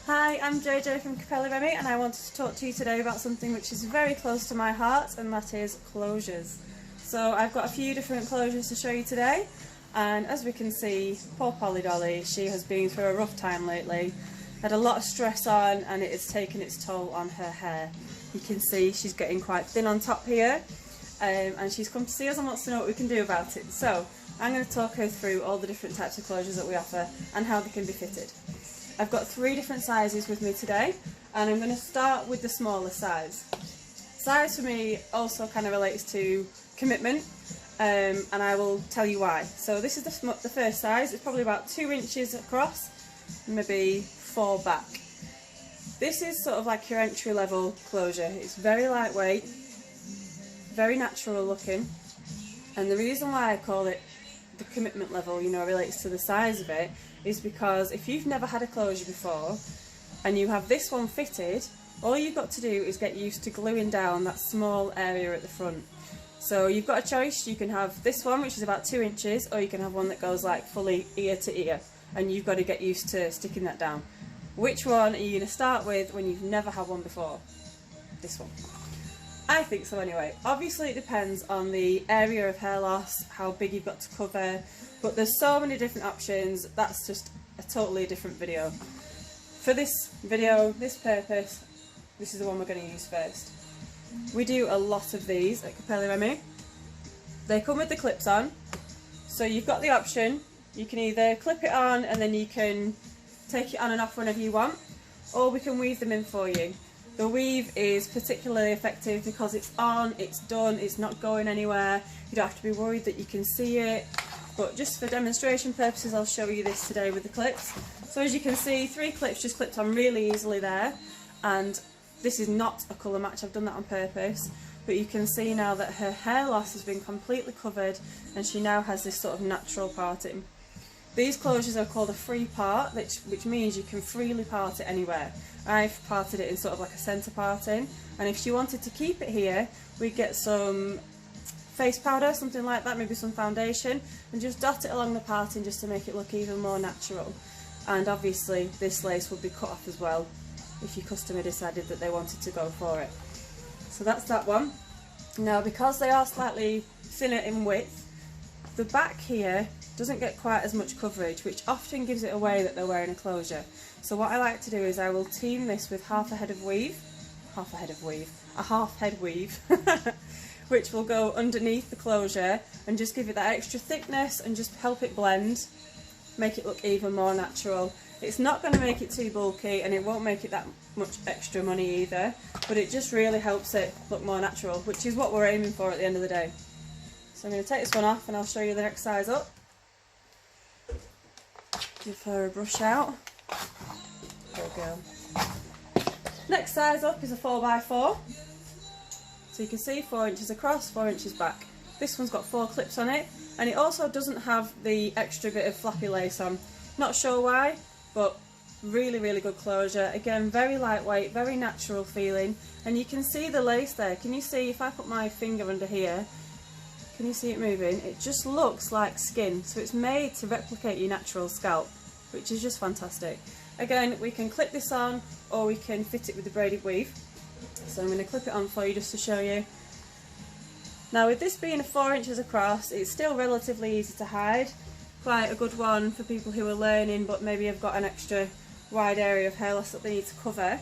Hi, I'm JJ from Capelli Remy and I wanted to talk to you today about something which is very close to my heart, and that is closures. So I've got a few different closures to show you today, and as we can see, poor Polly Dolly, she has been through a rough time lately, had a lot of stress on and it has taken its toll on her hair. You can see she's getting quite thin on top here, and she's come to see us and wants to know what we can do about it. So I'm going to talk her through all the different types of closures that we offer and how they can be fitted. I've got 3 different sizes with me today, and I'm going to start with the smaller size. Size for me also kind of relates to commitment, and I will tell you why. So this is the first size. It's probably about 2 inches across, maybe 4 back. This is sort of like your entry level closure. It's very lightweight, very natural looking, and the reason why I call it the commitment level, relates to the size of it, is because if you've never had a closure before and you have this one fitted, all you've got to do is get used to gluing down that small area at the front. So you've got a choice. You can have this one, which is about 2 inches, or you can have one that goes like fully ear to ear, and you've got to get used to sticking that down. Which one are you going to start with when you've never had one before? This one. I think so anyway. Obviously it depends on the area of hair loss, how big you've got to cover, but there's so many different options. That's just a totally different video. For this video, this purpose, this is the one we're going to use first. We do a lot of these at Capelli Remy. They come with the clips on, so you've got the option. You can either clip it on and then you can take it on and off whenever you want, or we can weave them in for you. The weave is particularly effective because it's on, it's done, it's not going anywhere. You don't have to be worried that you can see it. But just for demonstration purposes, I'll show you this today with the clips. So as you can see, 3 clips just clipped on really easily there. And this is not a colour match, I've done that on purpose. But you can see now that her hair loss has been completely covered and she now has this sort of natural parting. These closures are called a free part, which means you can freely part it anywhere. I've parted it in sort of like a centre parting, and if she wanted to keep it here, we'd get some face powder, something like that, maybe some foundation, and just dot it along the parting just to make it look even more natural. And obviously this lace would be cut off as well if your customer decided that they wanted to go for it. So that's that one. Now, because they are slightly thinner in width, the back here doesn't get quite as much coverage, which often gives it away that they're wearing a closure. So what I like to do is I will team this with a half head weave, which will go underneath the closure and just give it that extra thickness and just help it blend, make it look even more natural. It's not going to make it too bulky and it won't make it that much extra money either, but it just really helps it look more natural, which is what we're aiming for at the end of the day. So I'm going to take this one off and I'll show you the next size up. Give her a brush out. There we go. Next size up is a 4x4. So you can see 4 inches across, 4 inches back. This one's got 4 clips on it, and it also doesn't have the extra bit of flappy lace on. Not sure why, but really, really good closure. Again, very lightweight, very natural feeling, and you can see the lace there. Can you see, if I put my finger under here, can you see it moving? It just looks like skin, so it's made to replicate your natural scalp, which is just fantastic. Again, we can clip this on or we can fit it with the braided weave. So I'm going to clip it on for you just to show you. Now, with this being 4 inches across, it's still relatively easy to hide. Quite a good one for people who are learning but maybe have got an extra wide area of hair loss that they need to cover.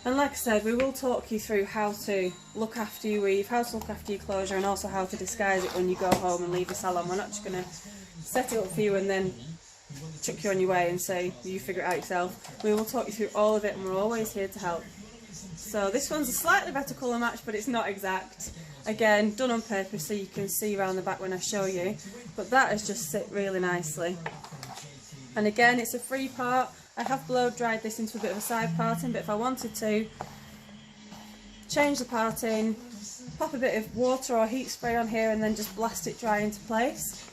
And like I said, we will talk you through how to look after your weave, how to look after your closure, and also how to disguise it when you go home and leave the salon. We're not just going to set it up for you and then chuck you on your way and say you figure it out yourself. We will talk you through all of it and we're always here to help. So this one's a slightly better colour match, but it's not exact. Again, done on purpose so you can see around the back when I show you, but that has just sit really nicely. And again, it's a free part. I have blow dried this into a bit of a side parting, but if I wanted to, change the parting, pop a bit of water or heat spray on here and then just blast it dry into place.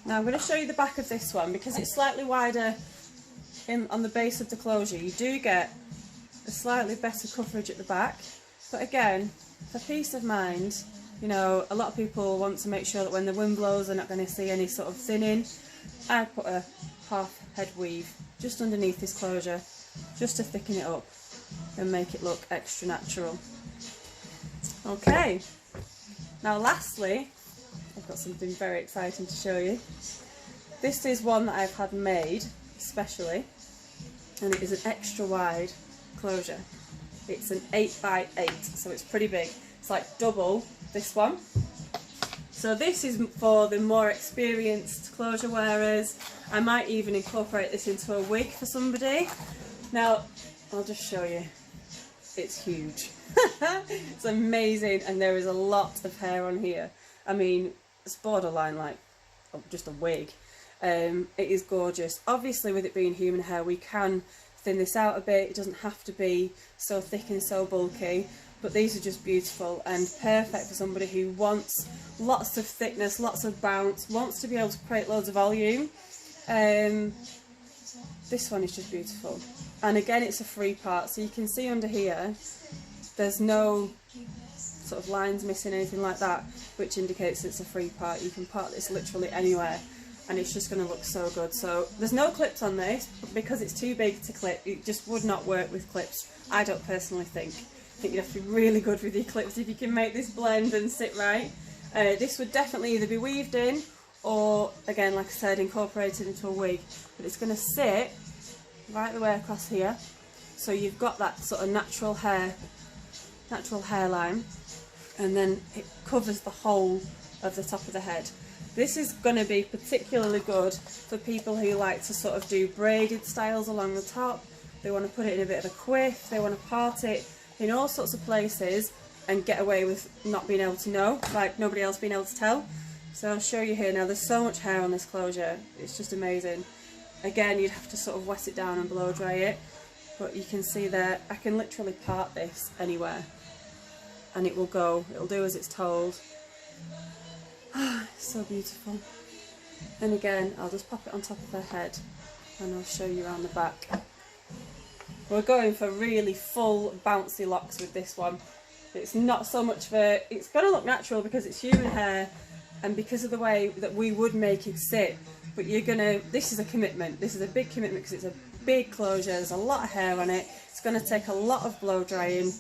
Now I'm going to show you the back of this one because it's slightly wider on the base of the closure. You do get a slightly better coverage at the back, but again, for peace of mind, a lot of people want to make sure that when the wind blows they're not going to see any sort of thinning. I put a half head weave just underneath this closure, just to thicken it up and make it look extra natural. Okay, now lastly, I've got something very exciting to show you. This is one that I've had made especially, and it is an extra wide closure. It's an 8x8, so it's pretty big. It's like double this one. So this is for the more experienced closure wearers. I might even incorporate this into a wig for somebody. Now, I'll just show you. It's huge. It's amazing, and there is a lot of hair on here. I mean, it's borderline like just a wig. It is gorgeous. Obviously, with it being human hair, we can thin this out a bit. It doesn't have to be so thick and so bulky, but these are just beautiful and perfect for somebody who wants lots of thickness, lots of bounce, wants to be able to create loads of volume. This one is just beautiful, and again, it's a free part, so you can see under here there's no sort of lines missing, anything like that, which indicates it's a free part. You can part this literally anywhere and it's just going to look so good. So there's no clips on this because it's too big to clip. It just would not work with clips, I don't personally think. I think you'd have to be really good with your clips if you can make this blend and sit right. This would definitely either be weaved in or, again, like I said, incorporated into a wig, but it's going to sit right the way across here, so you've got that sort of natural hairline, and then it covers the whole of the top of the head. This is going to be particularly good for people who like to sort of do braided styles along the top. They want to put it in a bit of a quiff, they want to part it in all sorts of places and get away with not being able to know, like nobody else being able to tell. So I'll show you here now. There's so much hair on this closure, it's just amazing. Again, you'd have to sort of wet it down and blow dry it, but you can see there, I can literally part this anywhere and it will go, it'll do as it's told. It's so beautiful. And again, I'll just pop it on top of her head and I'll show you around the back. We're going for really full bouncy locks with this one. It's not so much for, it's going to look natural because it's human hair and because of the way that we would make it sit, but you're going to, this is a commitment, this is a big commitment because it's a big closure, there's a lot of hair on it, it's going to take a lot of blow drying,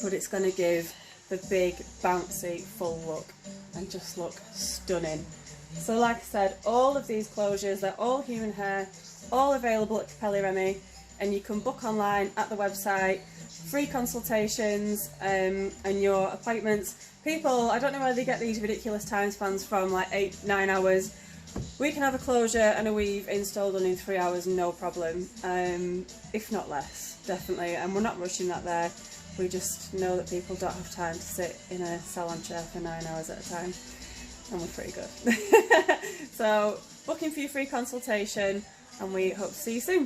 but it's going to give the big bouncy full look and just look stunning. So like I said, all of these closures, they're all human hair, all available at Capelli Remi, and you can book online at the website, free consultations and your appointments. People, I don't know where they get these ridiculous time spans from, like 8-9 hours. We can have a closure and a weave installed in 3 hours, no problem, if not less, definitely, and we're not rushing that there. We just know that people don't have time to sit in a salon chair for 9 hours at a time, and we're pretty good. So, booking for your free consultation, and we hope to see you soon.